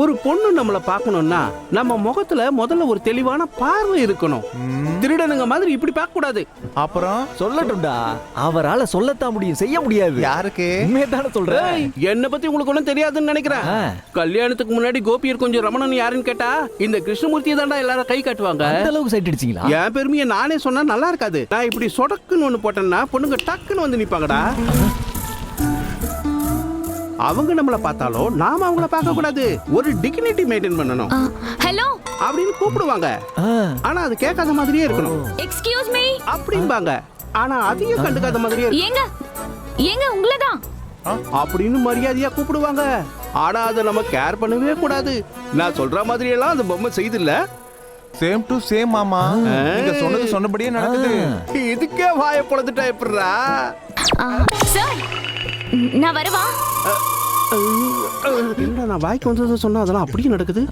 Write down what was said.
ஒரு பொண்ணு நம்மள பார்க்கணும்னா நம்ம முகத்துல முதல்ல ஒரு தெளிவான பார்வை இருக்கணும். திருடனுங்க மாதிரி இப்படி பார்க்க கூடாது. அப்புறம் சொல்லட்டும்டா, அவரால சொல்லத்தான் முடியும், செய்ய முடியாது. யாருக்கு? உண்மையதானே சொல்றேன். ஏய், என்ன பத்தி உங்களுக்கு ஒண்ணும் தெரியாதுன்னு நினைக்கிறேன். கல்யாணத்துக்கு முன்னாடி கோபியர் கொஞ்சம் ரமணன் யாருன்னு கேட்டா இந்த கிருஷ்ணமூர்த்தியை தாண்டா எல்லாரும் கை காட்டுவாங்க. அந்த அளவுக்கு சைட் அடிச்சீங்களா? என் பெருமையை நானே சொன்னா நல்லா இருக்காது. நான் இப்படி சொடக்குன்னு ஒண்ணு போட்டேன்னா பொண்ணுங்க டக்குன்னு வந்து நிப்பாங்கடா. அவங்க நம்மள பார்த்தாலோ நாம அவங்கள பார்க்க கூடாது. ஒரு டிக்னிட்டி மெயின்டைன் பண்ணணும். ஹலோ அப்படின்னு கூப்பிடுவாங்க. ஆனா அது கேட்காத மாதிரியே இருக்கணும். எக்ஸ்கியூஸ் மீ அப்படிம்பாங்க. ஆனா அதையும் கண்டுக்காத மாதிரியே இருக்கும். ஏங்க ஏங்க உங்களதான் அப்படின்னு மரியாதையா கூப்பிடுவாங்க. ஆனா அதை நம்ம கேர் பண்ணவே கூடாது. நான் சொல்ற மாதிரி எல்லாம் அந்த பொம்மை செய்தில்ல. சேம் டு சேம் மாமா. நீங்க சொன்னது சொன்னபடியே நடக்குது. இதுக்கே வாயை பொளந்துட்டா எப்படிரா? சார் நான் வரவா? என்னடா நான் வாய்க்கு வந்ததை சொன்னா அதெல்லாம் அப்படியே நடக்குது.